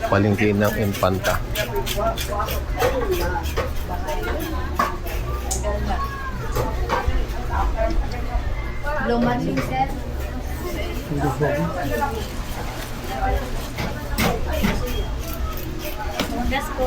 Palengke ng Infanta. Luman din, sir. Gas po.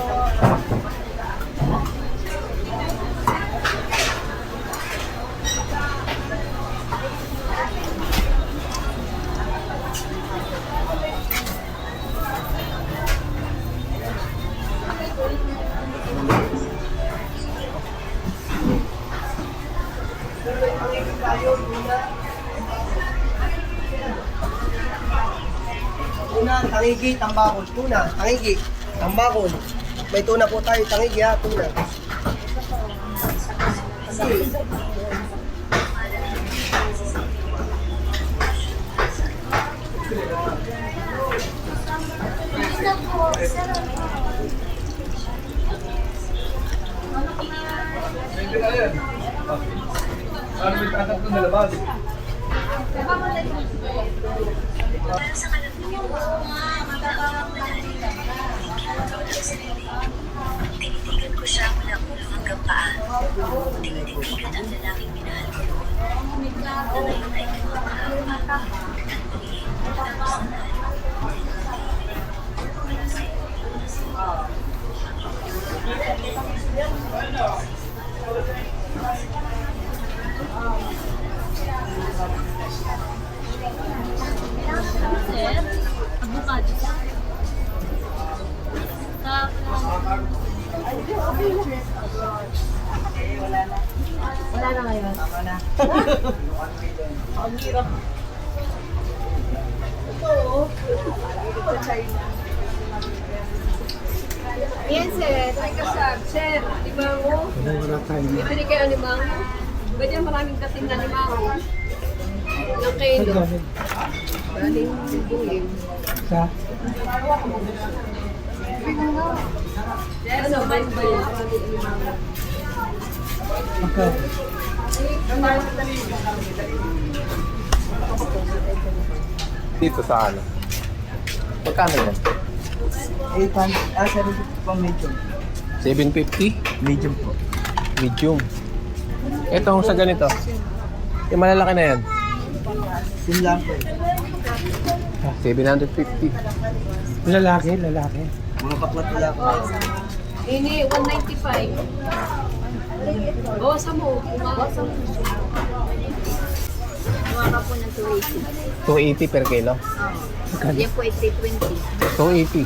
Tuna, tangigi, tambakol. Tuna, tangigi, tambakol. May tuna po tayo, tangigi ha, tuna. Tinitigan ko siya mula ulo hanggang paa. Tinitigan ang lalaking minahal ko noon. Na ngayon ay kumamahaba. At maliit tapos na wala sa iyo. Sir, avocado. Wala na ngayon. Ang hirap. Yan, sir. Ay, kasag. Sir, limango. Bibili kayo ng limango. Ganyan maraming dating na limango. Ilang kilo. Galing sibuyin. Ano, ba yun? Dito sa ano? Magkano yan? 750 pang medium. 750? Medium po. Medium. Ito sa ganito. Yung malalaki na yan. Yun lang po. 750. Lalaki. Mga paklat wala po. Ini, 195. Bawasan mo. Bawasan mo. Mukha po ng 280. 280 per kilo. Yan po ay 320. 280.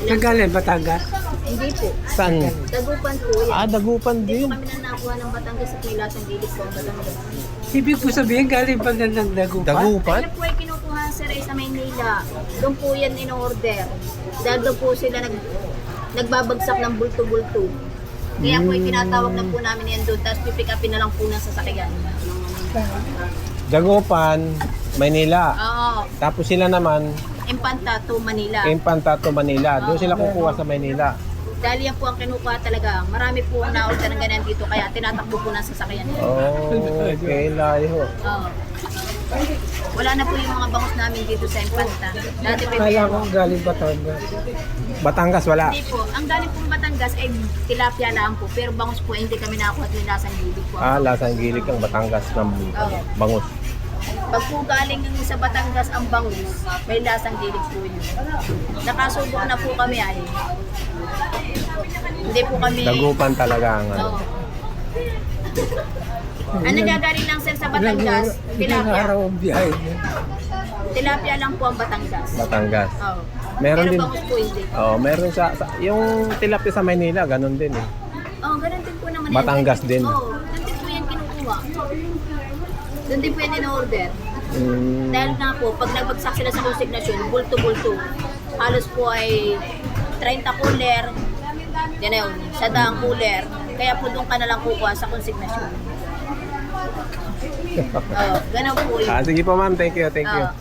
Nagaling Batangas. Hindi po. Saan? Dagupan po yan. Ah, Dagupan Hindi din. po kami na nakuha ng Batangas at may lasang gilid po ang Batangas. Ibig po sabihin, galing pa na ng Dagupan. Dagupan? Ano po ay kinukuha sir ay sa Maynila. Doon po yan in-order. Dahil doon po sila nagbabagsak ng bulto-bulto. Kaya po ay tinatawag na po namin yan doon. Tapos pipick upin na lang po ng sasakyan. Dagupan, Maynila. Oo. Tapos sila naman, Infanta to Manila. Infanta to Manila. Doon sila kukuha sa Maynila. Dahil yan po ang kinukuha talaga. Marami po ang na-order ng ganyan dito. Kaya tinatakbo po ng sasakyan. Oh, okay, layo. Oo. Wala na po yung mga bangus namin dito sa Infanta. Dati pa Kaya ko galing Batangas. Batangas, wala. Hindi po. Ang galing pong Batangas ay tilapia lang po. Pero bangus po hindi kami nakakuha at nilasang gilid po. Ah, lasang gilid ang Batangas ng bangus. Pag po galing yung sa Batangas ang bangus, may lasang gilid po yun. Nakasubok na po kami ay. Hindi po kami... Dagupan talaga ang ano. Oo. Ang nagagaling lang sir sa Batangas, Ilang tilapia. araw ang biyahe niya. Tilapia lang po ang Batangas. Batangas. Oo. Meron Pero din. bangus po hindi. Oh, meron yung tilapia sa Maynila, ganun din eh. Oo, ganun din po naman. yan. Batangas din. Oo, doon din po yan kinukuha. Doon din po yan in-order. Dahil nga po, pag nagbagsak sila sa consignation, bulto-bulto. Halos po ay 30 cooler, yan na yun, sa daang cooler. Kaya po doon ka na lang kukuha sa consignation. Oo, ganun po yun. Ah, sige po ma'am, thank you, thank you. Oo.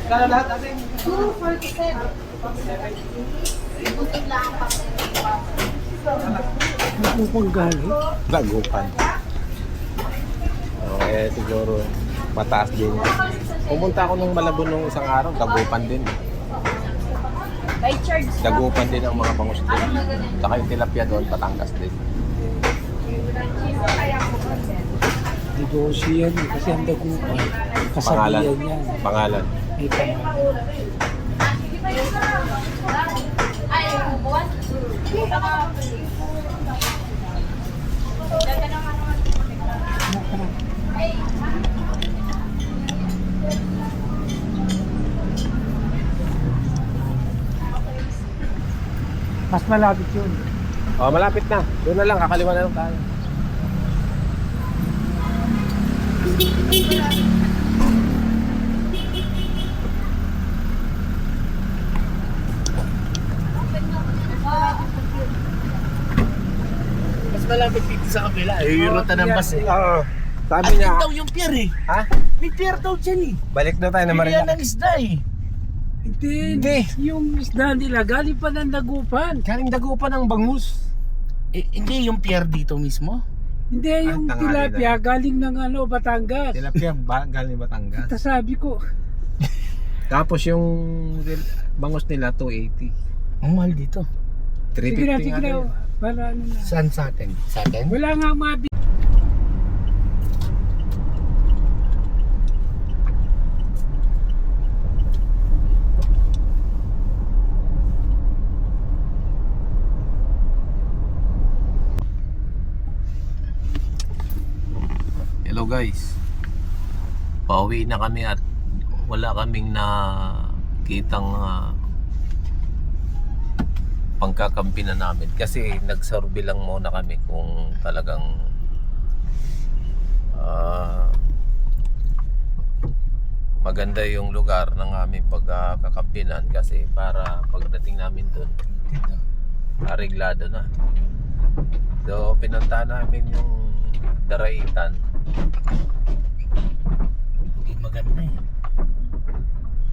Kala lahat natin. 247. Buti lang ang Upang galing. Dagupan. Okay, siguro mataas din. Pumunta ako ng Malabon nung isang araw, Dagupan din. By charge. Dagupan din ang mga bangus din. Saka yung tilapia doon, Batangas din. Negosyo yan eh, kasi ang dagupan. Pangalan. Kasabihan yan. Pangalan. May pangalan. Mas malapit yun. Oh, malapit na. Doon na lang, kakaliwa na lang tayo. Mas malapit dito sa kabila. Yung ruta ng bus eh. Oo. Sabi Ay, niya, daw yung pier eh. ha? May pier daw dyan eh. Balik na tayo na Pier yan Maria. ng isda eh. Hindi. Yung isda nila, galing pa ng dagupan. Galing Dagupan ang bangus. Hindi yung pier dito mismo. Hindi, yung tanghali tilapia, na. galing ng Batangas. Tilapia ba? Galing Batangas. Ito sabi ko, Tapos yung bangus nila, 280. Ang mahal dito. 350 sige na, nga rin. para ano na. Saan sa atin? Sa atin? Wala nga mabi. Hello guys. Pauwi na kami at wala kaming nakitang pangkakampi na namin kasi nagsurvey lang muna kami kung talagang maganda yung lugar ng aming pagkakampinan kasi para pagdating namin doon areglado na. So pinuntahan namin yung Daraitan. Hindi maganda eh.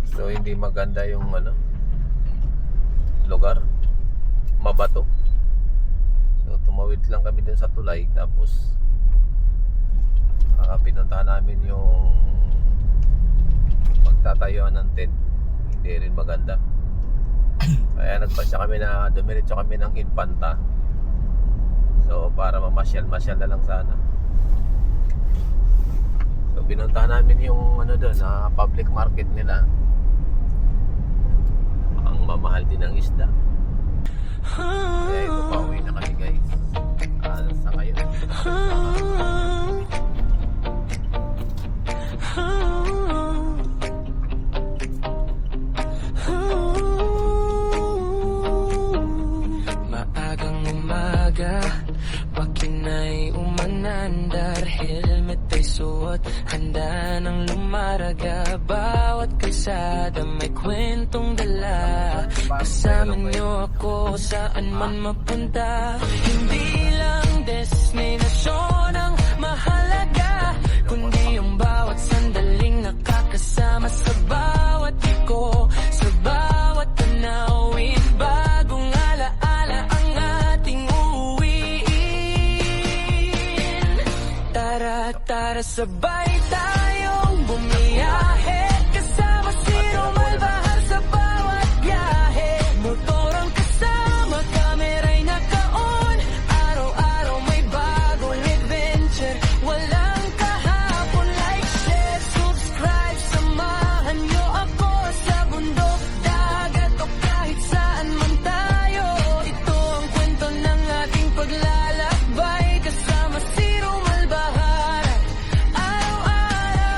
So hindi maganda yung lugar, mabato. So tumawid lang kami dun sa tulay tapos pinuntahan namin yung magtatayuan ng tent. Hindi rin maganda. Kaya nagpasya kami na dumiretso kami ng Infanta. So para mamasyal-masyal na lang sana. So pinuntahan namin yung doon, public market nila. Ang mamahal din ng isda. Kaya ito, pauwi na kami guys. Sa ngayon. Maagang umaga, pakinay umanandar, helmet ay suot, handa ng lumaraga. Bawat kalsada may kwentong dala, kasama niyo ako saan man mapunta. Hindi lang destinasyon ang mahalaga, kundi yung bawat sandaling nakakasama sa bawat iko, sa bawat tanawin. Bagong alaala ang ating uuwiin. Tara sabay tayong bumiyahe, kasama si Romel Bahar sa bawat biyahe. Motor ang kasama, kamera'y naka-on, araw-araw may bagong adventure. Walang kahapon, like, share, subscribe. Samahan niyo ako sa bundok, dagat o kahit saan man tayo. Ito ang kwento ng ating paglalakbay, kasama si Romel Bahar. Araw-araw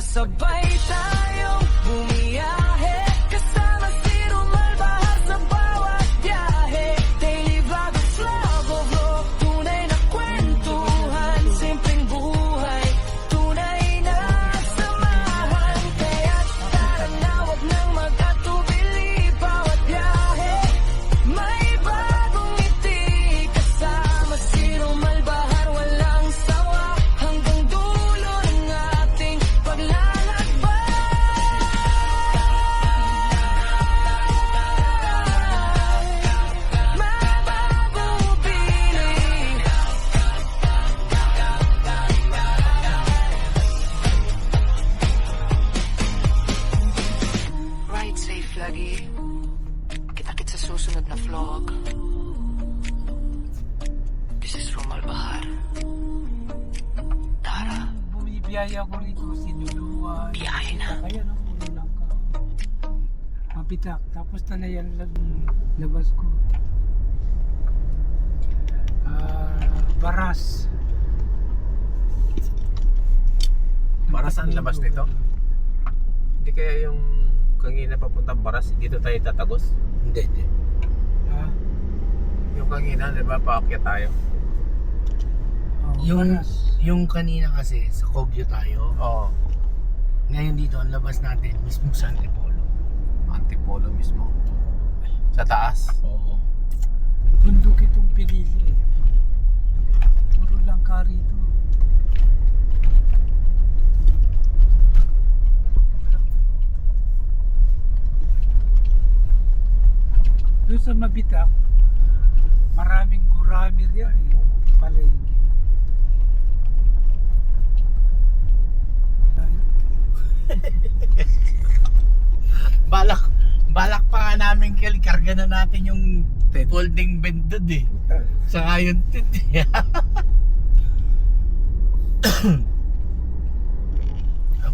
tara sabay tayong bumiyahe. Kasama si Romel Bahar sa bawat biyahe. Daily vlog of vlog, tunay na kwentuhan. Simpleng buhay, tunay na samahan. Kaya't tara na, wag nang mag-atubili. Bawat biyahe may bagong ngiti. Kasama si Romel Bahar, walang sawa. Hanggang dulo ng ating paglalakbay. Mababong piling. Ride safe lagi. Kita-kit sa susunod na vlog. This is Romel Bahar. Tara, Bumibiyaya ko rito, sinuluan. biyahe na. Kaya no, puro lang ka. Mabitak. Tapos talayan lang labas ko. Baras. Baras ang labas nito? Hindi kaya yung kanina papuntang Baras, dito tayo tatagos? Hindi. Ah, Yung kanina, di ba, paakyat tayo? Baras. Yung kanina kasi sa Kogyo tayo. Oo. Ngayon dito ang labas natin mismo sa Antipolo. Antipolo mismo. Sa taas? Oo. Bundok itong pinili. Puro lang ka rito. Doon sa Mabitak, maraming gurami riyan eh. Palengke. Balak pa nga namin karga na natin yung folding bed doon eh. Saka yung tent eh.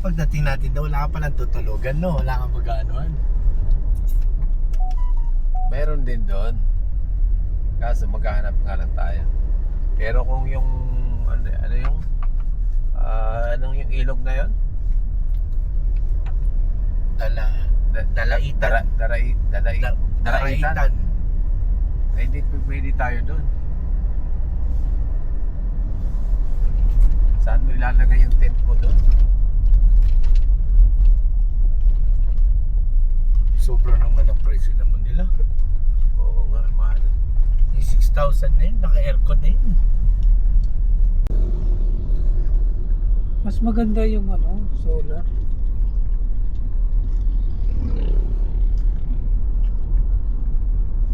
Pagdating natin daw, wala ka palang tutulugan, no? Wala kang mag-aanoan. Meron din doon. Kaso maghahanap nga lang tayo. Pero kung yung ano yung anong yung ilog na yon? Dalaitan. Daraitan. Ay, pwede tayo doon. Saan mo ilalagay yung tent mo doon? Sobra naman ang presyo naman nila. Oo nga, mahal. Yung 6,000 na yun, naka-aircon na yun. Mas maganda yung solar.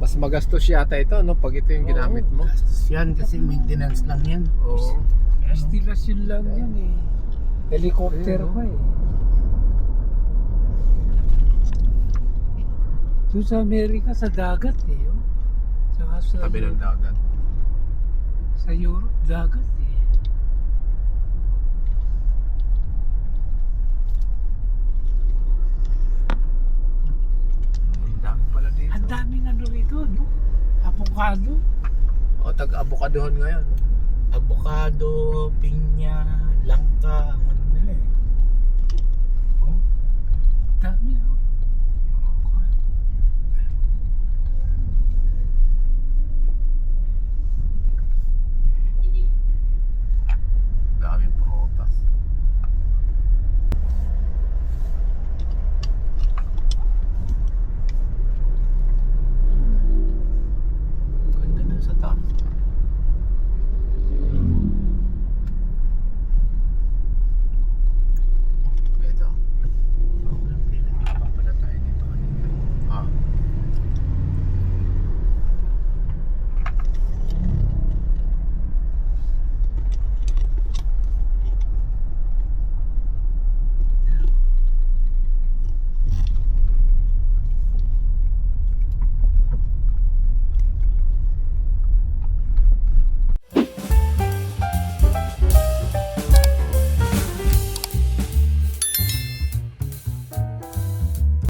Mas magastos yata ito, no? Pag ito yung ginamit mo. Gastos yan kasi maintenance lang yan. Oo. Yan, no? Stilasyon lang yan eh. Helicopter pa eh. Doon sa Amerika, sa dagat eh. Oh. Saka sa Tabi ng dagat. Sa Europe, dagat eh. Ang dami pala dito. Ang daming rito, no? Avocado. O, tag-avocadohan ngayon. Avocado, pinya, langka,